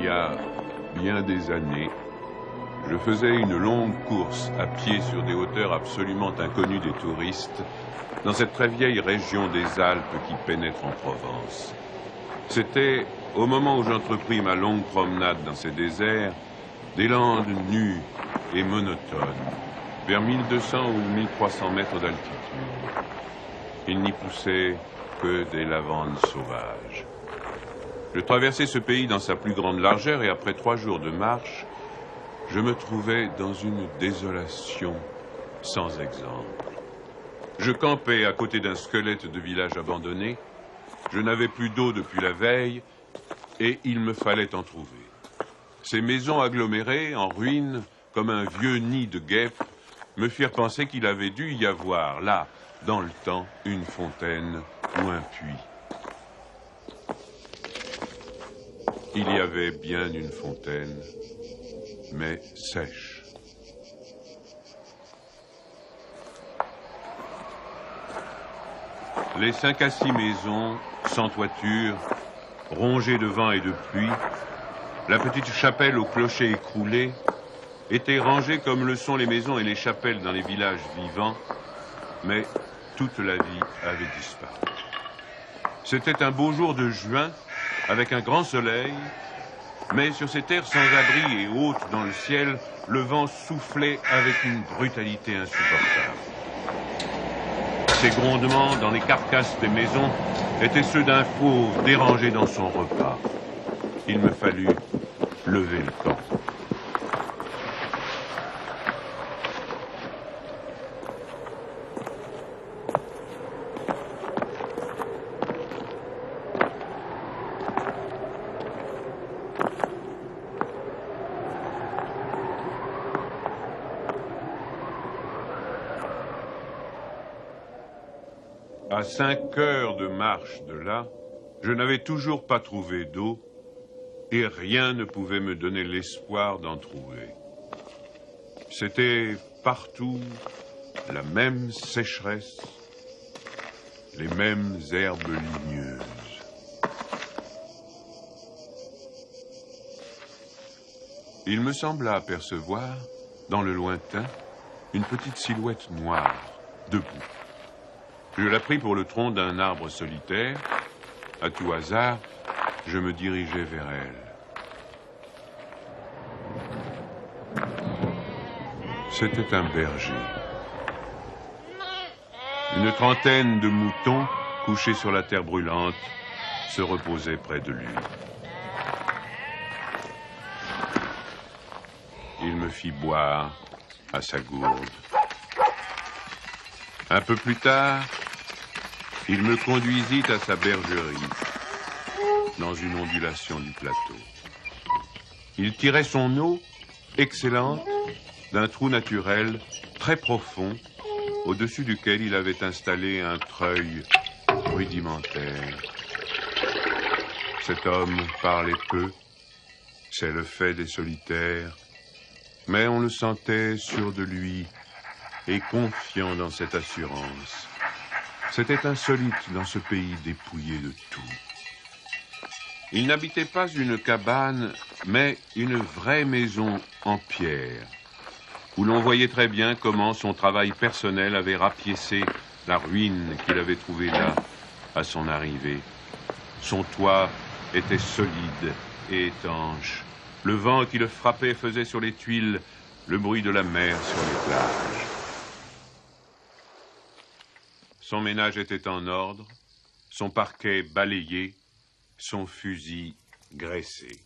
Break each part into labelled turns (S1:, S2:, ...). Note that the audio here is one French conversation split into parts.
S1: y a bien des années, je faisais une longue course à pied sur des hauteurs absolument inconnues des touristes, dans cette très vieille région des Alpes qui pénètre en Provence. C'était, au moment où j'entrepris ma longue promenade dans ces déserts, des landes nues et monotones, vers 1200 ou 1300 mètres d'altitude. Il n'y poussait que des lavandes sauvages. Je traversais ce pays dans sa plus grande largeur et après 3 jours de marche, je me trouvais dans une désolation sans exemple. Je campais à côté d'un squelette de village abandonné. Je n'avais plus d'eau depuis la veille et il me fallait en trouver. Ces maisons agglomérées, en ruine, comme un vieux nid de guêpes, me firent penser qu'il avait dû y avoir, là, dans le temps, une fontaine ou un puits. Il y avait bien une fontaine, mais sèche. Les 5 à 6 maisons, sans toiture, rongées de vent et de pluie, la petite chapelle au clocher écroulé, étaient rangées comme le sont les maisons et les chapelles dans les villages vivants, mais toute la vie avait disparu. C'était un beau jour de juin, avec un grand soleil, mais sur ces terres sans abri et hautes dans le ciel, le vent soufflait avec une brutalité insupportable. Ces grondements dans les carcasses des maisons étaient ceux d'un fauve dérangé dans son repas. Il me fallut lever le camp. À 5 heures de marche de là, je n'avais toujours pas trouvé d'eau et rien ne pouvait me donner l'espoir d'en trouver. C'était partout la même sécheresse, les mêmes herbes ligneuses. Il me sembla apercevoir, dans le lointain, une petite silhouette noire, debout. Je la pris pour le tronc d'un arbre solitaire. À tout hasard, je me dirigeai vers elle. C'était un berger. Une trentaine de moutons, couchés sur la terre brûlante, se reposaient près de lui. Il me fit boire à sa gourde. Un peu plus tard, il me conduisit à sa bergerie, dans une ondulation du plateau. Il tirait son eau, excellente, d'un trou naturel très profond, au-dessus duquel il avait installé un treuil rudimentaire. Cet homme parlait peu, c'est le fait des solitaires, mais on le sentait sûr de lui et confiant dans cette assurance. C'était insolite dans ce pays dépouillé de tout. Il n'habitait pas une cabane, mais une vraie maison en pierre, où l'on voyait très bien comment son travail personnel avait rapiécé la ruine qu'il avait trouvée là, à son arrivée. Son toit était solide et étanche. Le vent qui le frappait faisait sur les tuiles le bruit de la mer sur les plages. Son ménage était en ordre, son parquet balayé, son fusil graissé.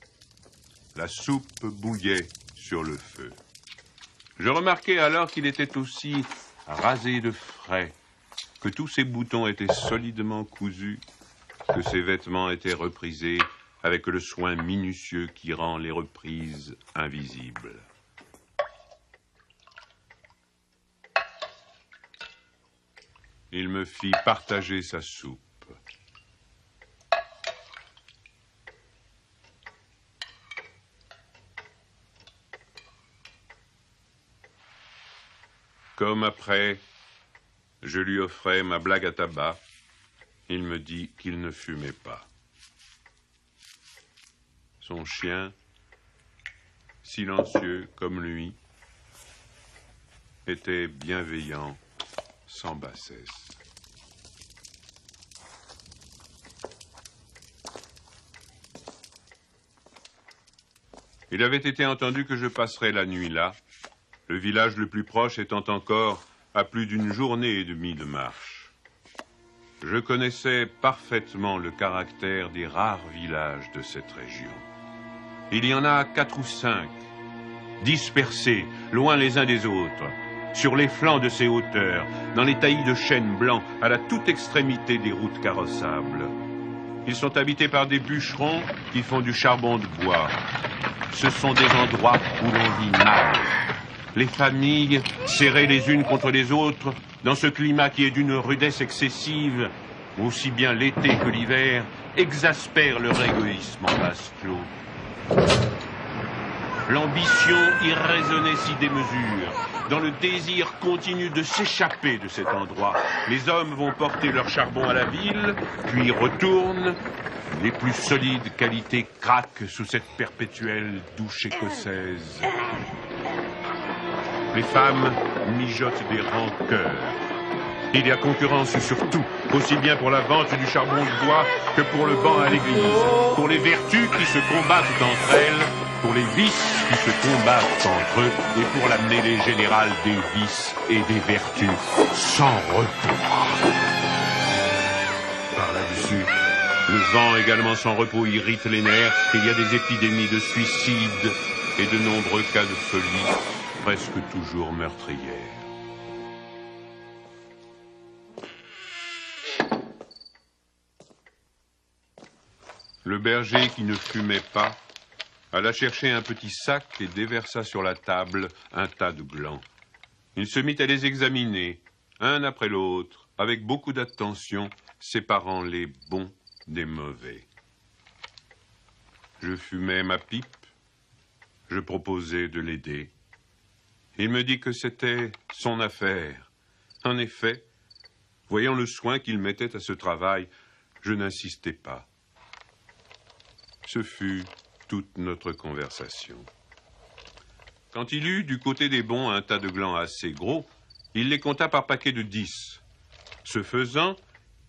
S1: La soupe bouillait sur le feu. Je remarquai alors qu'il était aussi rasé de frais, que tous ses boutons étaient solidement cousus, que ses vêtements étaient reprisés avec le soin minutieux qui rend les reprises invisibles. Il me fit partager sa soupe. Comme après, je lui offrais ma blague à tabac, il me dit qu'il ne fumait pas. Son chien, silencieux comme lui, était bienveillant, sans bassesse. Il avait été entendu que je passerais la nuit là, le village le plus proche étant encore à plus d'une journée et demie de marche. Je connaissais parfaitement le caractère des rares villages de cette région. Il y en a 4 ou 5, dispersés, loin les uns des autres, sur les flancs de ces hauteurs, dans les taillis de chênes blancs, à la toute extrémité des routes carrossables. Ils sont habités par des bûcherons qui font du charbon de bois. Ce sont des endroits où l'on vit mal. Les familles, serrées les unes contre les autres, dans ce climat qui est d'une rudesse excessive, aussi bien l'été que l'hiver, exaspèrent leur égoïsme en vase clos. L'ambition irraisonnée s'y démesure. Dans le désir continu de s'échapper de cet endroit, les hommes vont porter leur charbon à la ville, puis retournent. Les plus solides qualités craquent sous cette perpétuelle douche écossaise. Les femmes mijotent des rancœurs. Il y a concurrence sur tout, aussi bien pour la vente du charbon de bois que pour le banc à l'église, pour les vertus qui se combattent entre elles, pour les vices qui se combattent entre eux, et pour la mêlée générale des vices et des vertus sans repos. Par là-dessus, le vent également sans repos irrite les nerfs. Il y a des épidémies de suicide et de nombreux cas de folie, presque toujours meurtrières. Le berger, qui ne fumait pas, alla chercher un petit sac et déversa sur la table un tas de glands. Il se mit à les examiner, un après l'autre, avec beaucoup d'attention, séparant les bons des mauvais. Je fumais ma pipe, je proposais de l'aider. Il me dit que c'était son affaire. En effet, voyant le soin qu'il mettait à ce travail, je n'insistais pas. Ce fut toute notre conversation. Quand il eut du côté des bons un tas de glands assez gros, il les compta par paquets de 10. Ce faisant,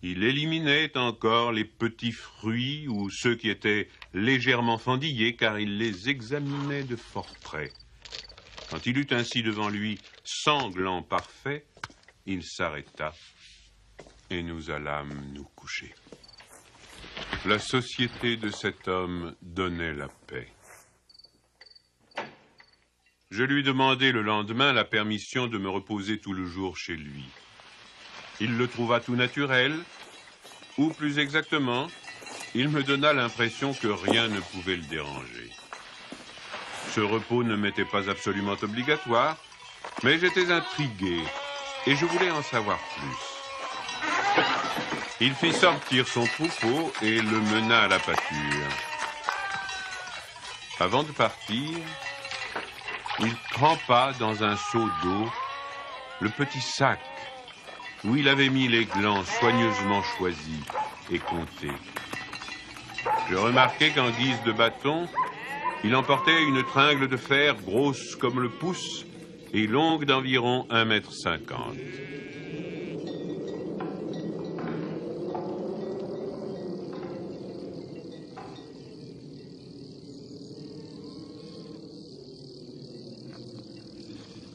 S1: il éliminait encore les petits fruits ou ceux qui étaient légèrement fendillés, car il les examinait de fort près. Quand il eut ainsi devant lui 100 glands parfaits, il s'arrêta et nous allâmes nous coucher. La société de cet homme donnait la paix. Je lui demandai le lendemain la permission de me reposer tout le jour chez lui. Il le trouva tout naturel, ou plus exactement, il me donna l'impression que rien ne pouvait le déranger. Ce repos ne m'était pas absolument obligatoire, mais j'étais intrigué et je voulais en savoir plus. Il fit sortir son troupeau et le mena à la pâture. Avant de partir, il trempa dans un seau d'eau le petit sac où il avait mis les glands soigneusement choisis et comptés. Je remarquai qu'en guise de bâton, il emportait une tringle de fer grosse comme le pouce et longue d'environ 1,50 m.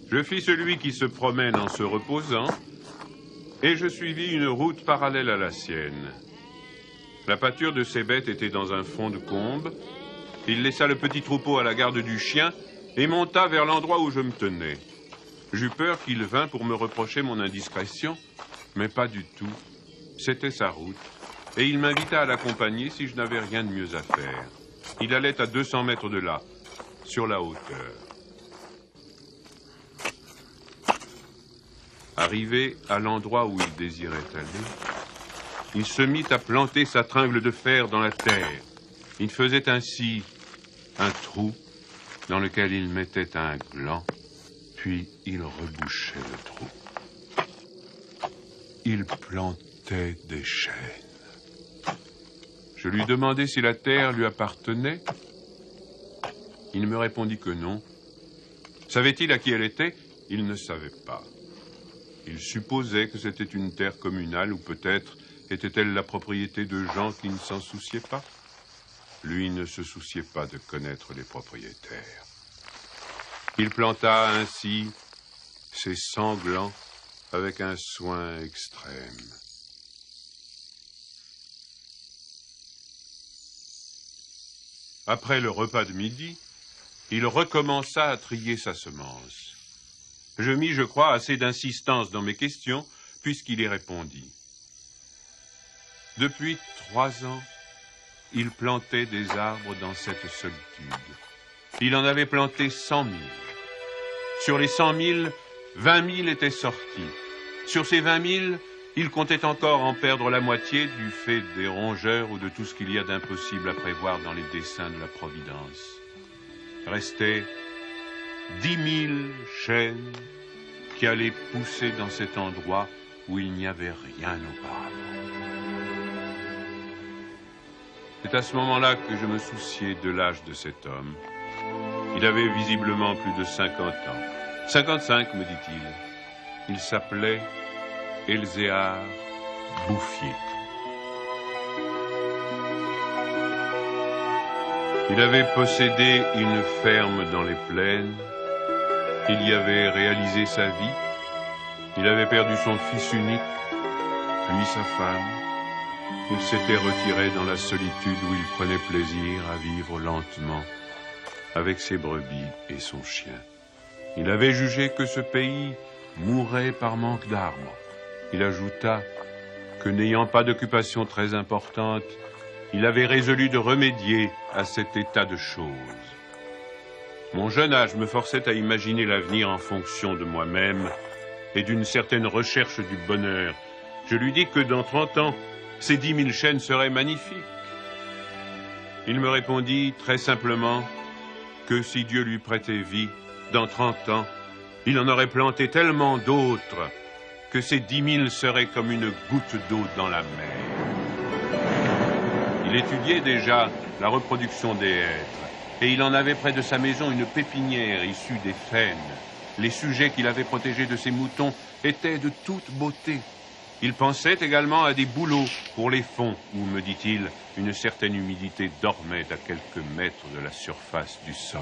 S1: Je fis celui qui se promène en se reposant, et je suivis une route parallèle à la sienne. La pâture de ces bêtes était dans un fond de combe. Il laissa le petit troupeau à la garde du chien et monta vers l'endroit où je me tenais. J'eus peur qu'il vînt pour me reprocher mon indiscrétion, mais pas du tout. C'était sa route, et il m'invita à l'accompagner si je n'avais rien de mieux à faire. Il allait à 200 mètres de là, sur la hauteur. Arrivé à l'endroit où il désirait aller, il se mit à planter sa tringle de fer dans la terre. Il faisait ainsi un trou dans lequel il mettait un gland, puis il rebouchait le trou. Il plantait des chênes. Je lui demandai si la terre lui appartenait. Il me répondit que non. Savait-il à qui elle était? Il ne savait pas. Il supposait que c'était une terre communale ou peut-être était-elle la propriété de gens qui ne s'en souciaient pas. Lui ne se souciait pas de connaître les propriétaires. Il planta ainsi ses sanglants avec un soin extrême. Après le repas de midi, il recommença à trier sa semence. Je mis, je crois, assez d'insistance dans mes questions, puisqu'il y répondit. Depuis 3 ans, il plantait des arbres dans cette solitude. Il en avait planté 100 000. Sur les 100 000, 20 000 étaient sortis. Sur ces 20 000, il comptait encore en perdre la moitié du fait des rongeurs ou de tout ce qu'il y a d'impossible à prévoir dans les desseins de la Providence. Restaient 10 000 chênes qui allaient pousser dans cet endroit où il n'y avait rien auparavant. C'est à ce moment-là que je me souciais de l'âge de cet homme. Il avait visiblement plus de 50 ans. 55, me dit-il. Il s'appelait Elzéar Bouffier. Il avait possédé une ferme dans les plaines. Il y avait réalisé sa vie. Il avait perdu son fils unique, puis sa femme. Il s'était retiré dans la solitude où il prenait plaisir à vivre lentement avec ses brebis et son chien. Il avait jugé que ce pays mourrait par manque d'arbres. Il ajouta que n'ayant pas d'occupation très importante, il avait résolu de remédier à cet état de choses. Mon jeune âge me forçait à imaginer l'avenir en fonction de moi-même et d'une certaine recherche du bonheur. Je lui dis que dans 30 ans, ces 10 000 chênes seraient magnifiques. Il me répondit très simplement que si Dieu lui prêtait vie, dans 30 ans, il en aurait planté tellement d'autres que ces 10 000 seraient comme une goutte d'eau dans la mer. Il étudiait déjà la reproduction des hêtres et il en avait près de sa maison une pépinière issue des faînes. Les sujets qu'il avait protégés de ses moutons étaient de toute beauté. Il pensait également à des bouleaux pour les fonds, où, me dit-il, une certaine humidité dormait à quelques mètres de la surface du sol.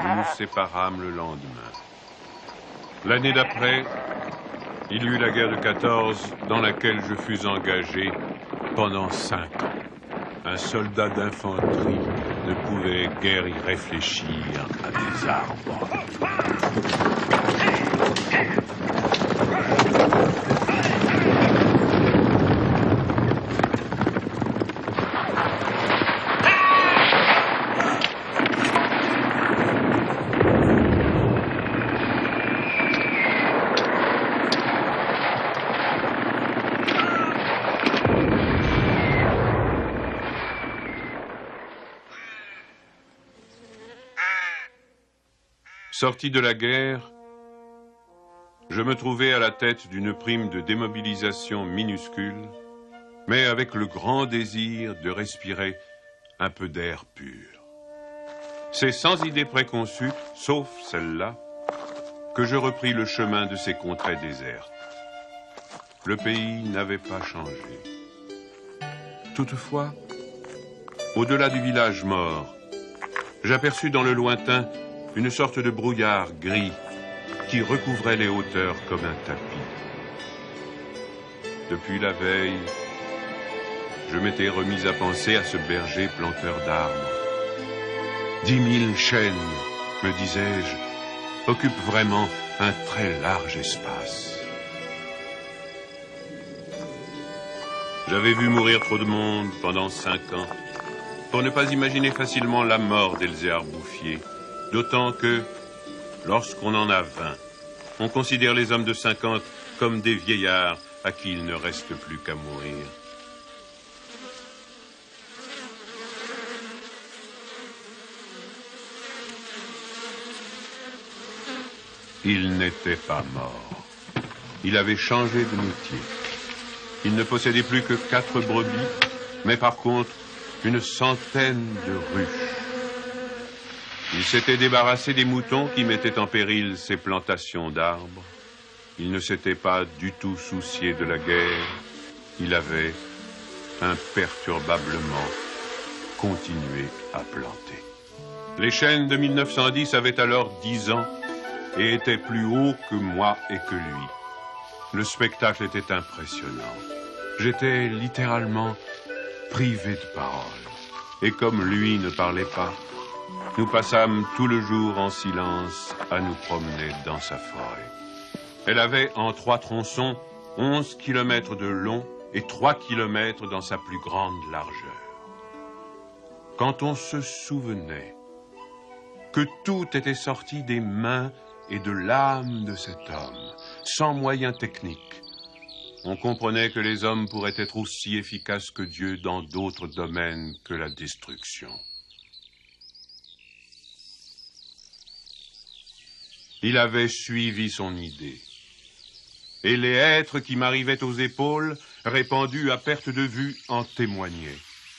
S1: Nous nous séparâmes le lendemain. L'année d'après, il y eut la guerre de 14, dans laquelle je fus engagé pendant 5 ans. Un soldat d'infanterie ne pouvait guère y réfléchir à des arbres. Sorti de la guerre, je me trouvais à la tête d'une prime de démobilisation minuscule, mais avec le grand désir de respirer un peu d'air pur. C'est sans idée préconçue, sauf celle-là, que je repris le chemin de ces contrées désertes. Le pays n'avait pas changé. Toutefois, au-delà du village mort, j'aperçus dans le lointain une sorte de brouillard gris qui recouvrait les hauteurs comme un tapis. Depuis la veille, je m'étais remis à penser à ce berger planteur d'arbres. 10 000 chênes, me disais-je, occupent vraiment un très large espace. J'avais vu mourir trop de monde pendant 5 ans pour ne pas imaginer facilement la mort d'Elzéar Bouffier. D'autant que, lorsqu'on en a 20, on considère les hommes de 50 comme des vieillards à qui il ne reste plus qu'à mourir. Il n'était pas mort. Il avait changé de métier. Il ne possédait plus que 4 brebis, mais par contre, une centaine de ruches. Il s'était débarrassé des moutons qui mettaient en péril ses plantations d'arbres. Il ne s'était pas du tout soucié de la guerre. Il avait imperturbablement continué à planter. Les chênes de 1910 avaient alors 10 ans et étaient plus hauts que moi et que lui. Le spectacle était impressionnant. J'étais littéralement privé de parole. Et comme lui ne parlait pas, nous passâmes tout le jour en silence à nous promener dans sa forêt. Elle avait en 3 tronçons 11 kilomètres de long et 3 kilomètres dans sa plus grande largeur. Quand on se souvenait que tout était sorti des mains et de l'âme de cet homme, sans moyens techniques, on comprenait que les hommes pourraient être aussi efficaces que Dieu dans d'autres domaines que la destruction. Il avait suivi son idée. Et les hêtres qui m'arrivaient aux épaules, répandus à perte de vue, en témoignaient.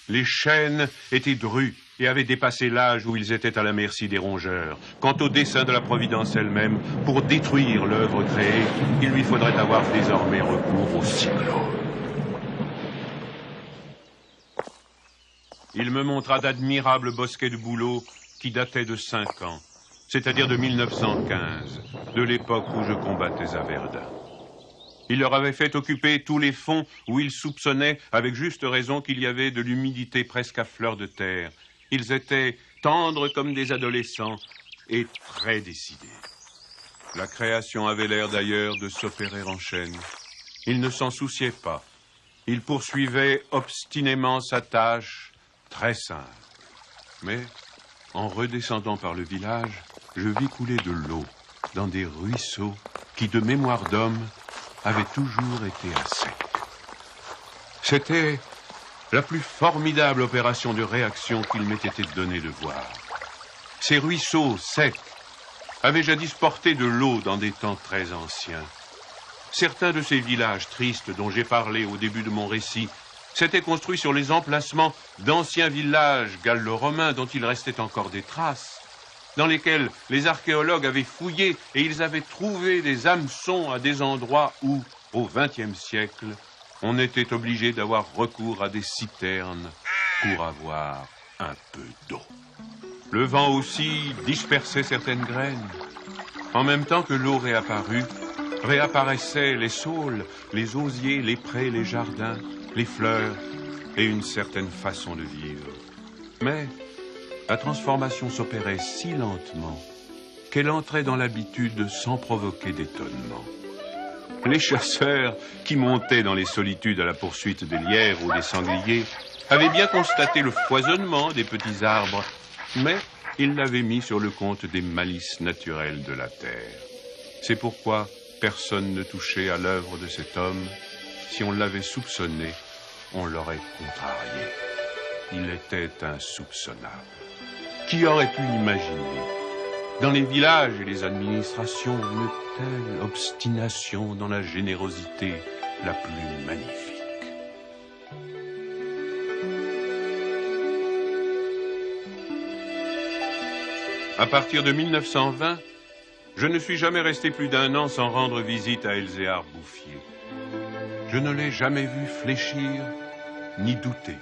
S1: Les chênes étaient drus et avaient dépassé l'âge où ils étaient à la merci des rongeurs. Quant au dessein de la Providence elle-même, pour détruire l'œuvre créée, il lui faudrait avoir désormais recours au cyclone. Il me montra d'admirables bosquets de bouleaux qui dataient de 5 ans, c'est-à-dire de 1915, de l'époque où je combattais à Verdun. Il leur avait fait occuper tous les fonds où ils soupçonnaient, avec juste raison, qu'il y avait de l'humidité presque à fleur de terre. Ils étaient tendres comme des adolescents et très décidés. La création avait l'air d'ailleurs de s'opérer en chaîne. Il ne s'en souciait pas. Il poursuivait obstinément sa tâche, très simple. Mais, en redescendant par le village, je vis couler de l'eau dans des ruisseaux qui, de mémoire d'homme, avaient toujours été à sec. C'était la plus formidable opération de réaction qu'il m'ait été donné de voir. Ces ruisseaux secs avaient jadis porté de l'eau dans des temps très anciens. Certains de ces villages tristes dont j'ai parlé au début de mon récit s'étaient construits sur les emplacements d'anciens villages gallo-romains dont il restait encore des traces, dans lesquels les archéologues avaient fouillé et ils avaient trouvé des hameçons à des endroits où, au XXe siècle, on était obligé d'avoir recours à des citernes pour avoir un peu d'eau. Le vent aussi dispersait certaines graines. En même temps que l'eau réapparut, réapparaissaient les saules, les osiers, les prés, les jardins, les fleurs et une certaine façon de vivre. Mais la transformation s'opérait si lentement qu'elle entrait dans l'habitude sans provoquer d'étonnement. Les chasseurs qui montaient dans les solitudes à la poursuite des lièvres ou des sangliers avaient bien constaté le foisonnement des petits arbres, mais ils l'avaient mis sur le compte des malices naturelles de la terre. C'est pourquoi personne ne touchait à l'œuvre de cet homme. Si on l'avait soupçonné, on l'aurait contrarié. Il était insoupçonnable. Qui aurait pu imaginer, dans les villages et les administrations, une telle obstination dans la générosité la plus magnifique? À partir de 1920, je ne suis jamais resté plus d'1 an sans rendre visite à Elzéar Bouffier. Je ne l'ai jamais vu fléchir ni douter.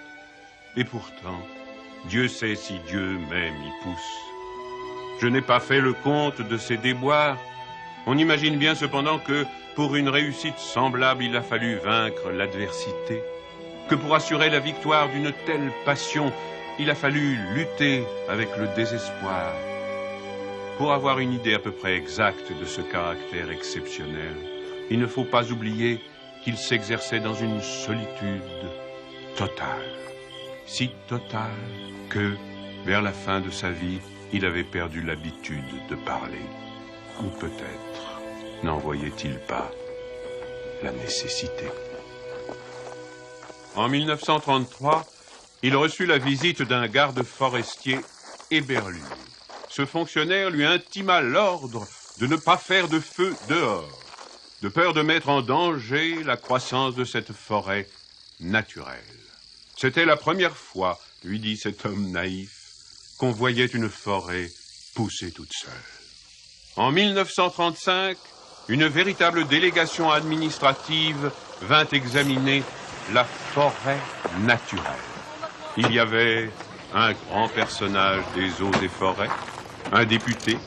S1: Et pourtant, Dieu sait si Dieu même y pousse. Je n'ai pas fait le compte de ses déboires. On imagine bien cependant que, pour une réussite semblable, il a fallu vaincre l'adversité. Que pour assurer la victoire d'une telle passion, il a fallu lutter avec le désespoir. Pour avoir une idée à peu près exacte de ce caractère exceptionnel, il ne faut pas oublier qu'il s'exerçait dans une solitude totale. Si totale que, vers la fin de sa vie, il avait perdu l'habitude de parler. Ou peut-être n'en voyait-il pas la nécessité. En 1933, il reçut la visite d'un garde forestier éberlu. Ce fonctionnaire lui intima l'ordre de ne pas faire de feu dehors, de peur de mettre en danger la croissance de cette forêt naturelle. C'était la première fois lui dit cet homme naïf, qu'on voyait une forêt pousser toute seule. En 1935, une véritable délégation administrative vint examiner la forêt naturelle. Il y avait un grand personnage des eaux et forêts, un député,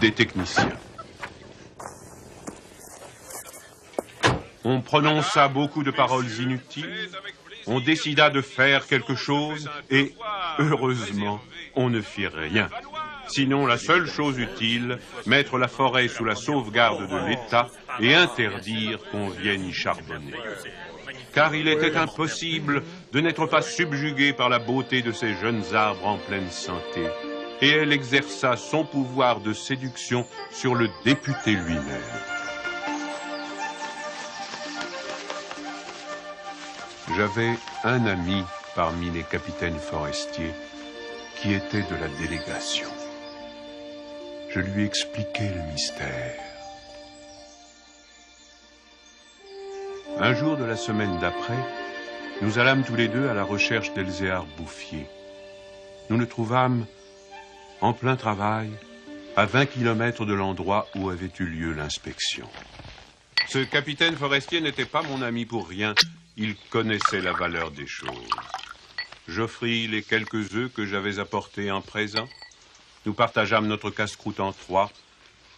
S1: des techniciens. On prononça beaucoup de paroles inutiles, on décida de faire quelque chose et, heureusement, on ne fit rien. Sinon, la seule chose utile, mettre la forêt sous la sauvegarde de l'État et interdire qu'on vienne y charbonner. Car il était impossible de n'être pas subjugué par la beauté de ces jeunes arbres en pleine santé. Et elle exerça son pouvoir de séduction sur le député lui-même. J'avais un ami parmi les capitaines forestiers qui était de la délégation. Je lui expliquai le mystère. Un jour de la semaine d'après, nous allâmes tous les deux à la recherche d'Elzéar Bouffier. Nous le trouvâmes en plein travail, à 20 kilomètres de l'endroit où avait eu lieu l'inspection. Ce capitaine forestier n'était pas mon ami pour rien. Il connaissait la valeur des choses. J'offris les quelques œufs que j'avais apportés en présent. Nous partageâmes notre casse-croûte en trois,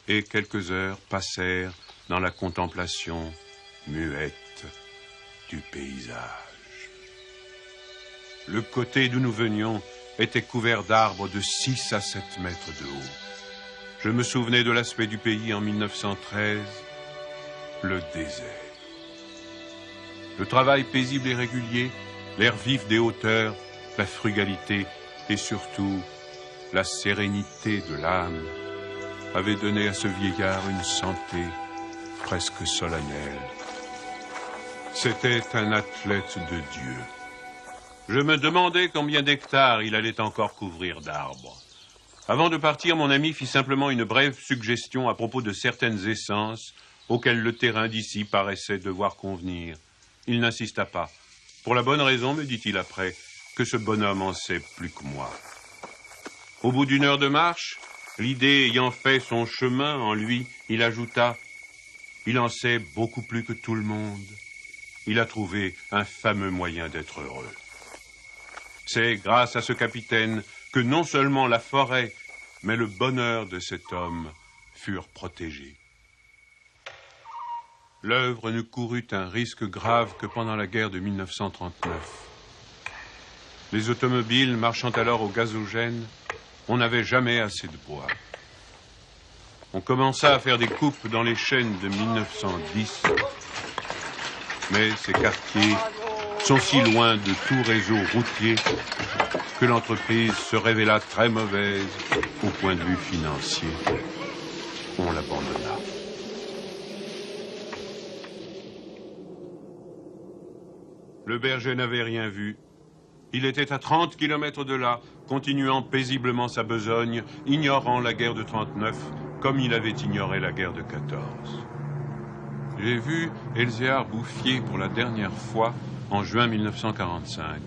S1: et quelques heures passèrent dans la contemplation muette du paysage. Le côté d'où nous venions était couvert d'arbres de 6 à 7 mètres de haut. Je me souvenais de l'aspect du pays en 1913, le désert. Le travail paisible et régulier, l'air vif des hauteurs, la frugalité et surtout la sérénité de l'âme avaient donné à ce vieillard une santé presque solennelle. C'était un athlète de Dieu. Je me demandais combien d'hectares il allait encore couvrir d'arbres. Avant de partir, mon ami fit simplement une brève suggestion à propos de certaines essences auxquelles le terrain d'ici paraissait devoir convenir. Il n'insista pas. Pour la bonne raison, me dit-il après, que ce bonhomme en sait plus que moi. Au bout d'une heure de marche, l'idée ayant fait son chemin en lui, il ajouta « Il en sait beaucoup plus que tout le monde. Il a trouvé un fameux moyen d'être heureux. » C'est grâce à ce capitaine que non seulement la forêt, mais le bonheur de cet homme furent protégés. L'œuvre ne courut un risque grave que pendant la guerre de 1939. Les automobiles marchant alors au gazogène, on n'avait jamais assez de bois. On commença à faire des coupes dans les chênes de 1910, mais ces quartiers sont si loin de tout réseau routier que l'entreprise se révéla très mauvaise au point de vue financier. On l'abandonna. Le berger n'avait rien vu. Il était à 30 kilomètres de là, continuant paisiblement sa besogne, ignorant la guerre de 39, comme il avait ignoré la guerre de 14. J'ai vu Elzéar Bouffier pour la dernière fois en juin 1945.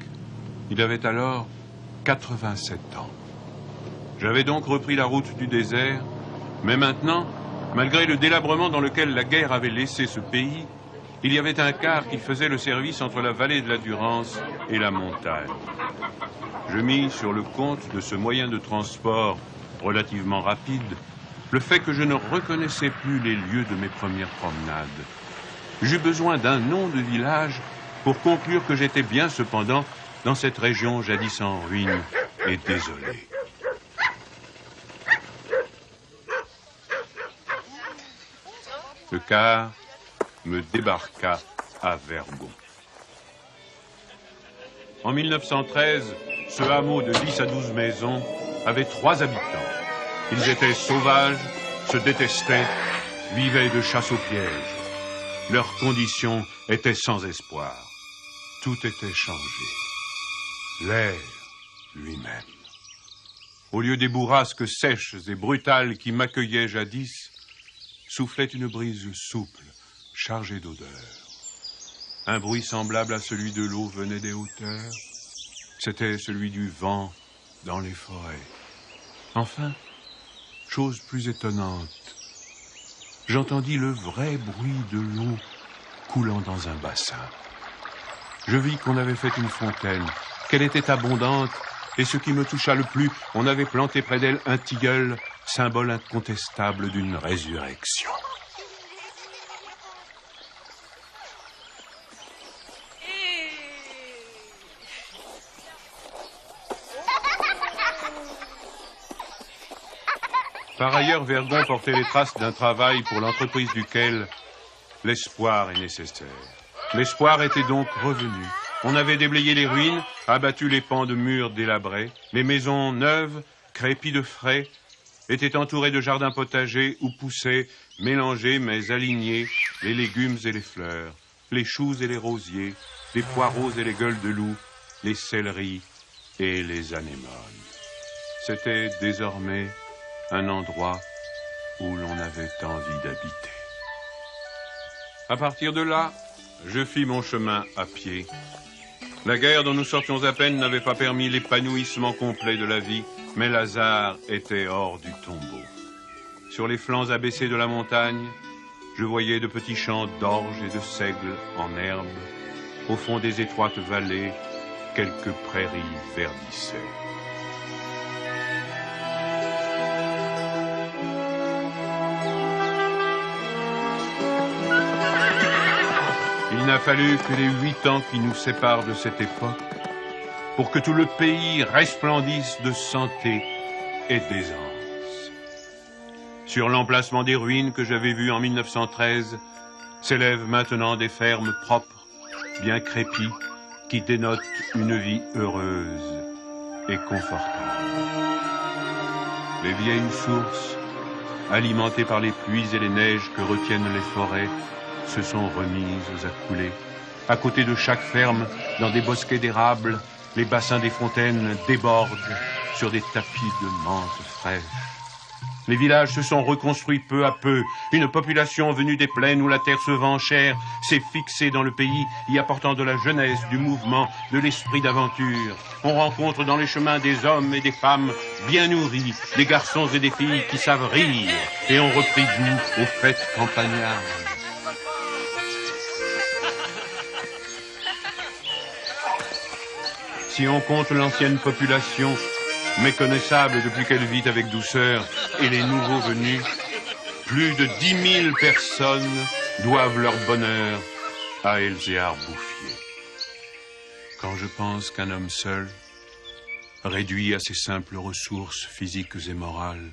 S1: Il avait alors 87 ans. J'avais donc repris la route du désert, mais maintenant, malgré le délabrement dans lequel la guerre avait laissé ce pays, il y avait un car qui faisait le service entre la vallée de la Durance et la montagne. Je mis sur le compte de ce moyen de transport relativement rapide le fait que je ne reconnaissais plus les lieux de mes premières promenades. J'eus besoin d'un nom de village pour conclure que j'étais bien cependant dans cette région jadis en ruine et désolée. Le car me débarqua à Vergon. En 1913, ce hameau de 10 à 12 maisons avait 3 habitants. Ils étaient sauvages, se détestaient, vivaient de chasse aux pièges. Leurs conditions étaient sans espoir. Tout était changé. L'air lui-même. Au lieu des bourrasques sèches et brutales qui m'accueillaient jadis, soufflait une brise souple, chargée d'odeurs. Un bruit semblable à celui de l'eau venait des hauteurs. C'était celui du vent dans les forêts. Enfin, chose plus étonnante, j'entendis le vrai bruit de l'eau coulant dans un bassin. Je vis qu'on avait fait une fontaine, qu'elle était abondante, et ce qui me toucha le plus, on avait planté près d'elle un tilleul, symbole incontestable d'une résurrection. Par ailleurs, Vergon portait les traces d'un travail pour l'entreprise duquel l'espoir est nécessaire. L'espoir était donc revenu. On avait déblayé les ruines, abattu les pans de murs délabrés. Les maisons neuves, crépies de frais, étaient entourées de jardins potagers où poussaient, mélangés mais alignés, les légumes et les fleurs, les choux et les rosiers, les poireaux et les gueules de loup, les céleris et les anémones. C'était désormais un endroit où l'on avait envie d'habiter. À partir de là, je fis mon chemin à pied. La guerre dont nous sortions à peine n'avait pas permis l'épanouissement complet de la vie, mais Lazare était hors du tombeau. Sur les flancs abaissés de la montagne, je voyais de petits champs d'orge et de seigle en herbe. Au fond des étroites vallées, quelques prairies verdissaient. Il n'a fallu que les 8 ans qui nous séparent de cette époque pour que tout le pays resplendisse de santé et d'aisance. Sur l'emplacement des ruines que j'avais vues en 1913, s'élèvent maintenant des fermes propres, bien crépies, qui dénotent une vie heureuse et confortable. Les vieilles sources, alimentées par les pluies et les neiges que retiennent les forêts, se sont remises à couler. À côté de chaque ferme, dans des bosquets d'érables, les bassins des fontaines débordent sur des tapis de menthe fraîche. Les villages se sont reconstruits peu à peu. Une population venue des plaines où la terre se vend chère s'est fixée dans le pays, y apportant de la jeunesse, du mouvement, de l'esprit d'aventure. On rencontre dans les chemins des hommes et des femmes bien nourris, des garçons et des filles qui savent rire et ont repris goût aux fêtes campagnardes. Si on compte l'ancienne population, méconnaissable depuis qu'elle vit avec douceur, et les nouveaux venus, plus de 10 000 personnes doivent leur bonheur à Elzéar Bouffier. Quand je pense qu'un homme seul, réduit à ses simples ressources physiques et morales,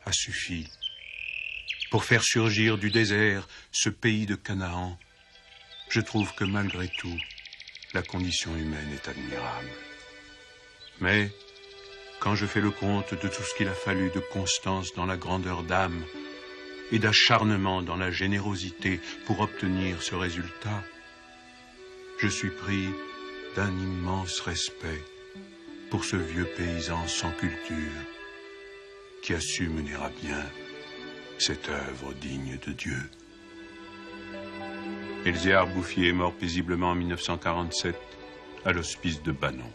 S1: a suffi pour faire surgir du désert ce pays de Canaan, je trouve que malgré tout, la condition humaine est admirable. Mais, quand je fais le compte de tout ce qu'il a fallu de constance dans la grandeur d'âme et d'acharnement dans la générosité pour obtenir ce résultat, je suis pris d'un immense respect pour ce vieux paysan sans culture qui a su mener à bien cette œuvre digne de Dieu. Elzéar Bouffier est mort paisiblement en 1947 à l'hospice de Banon.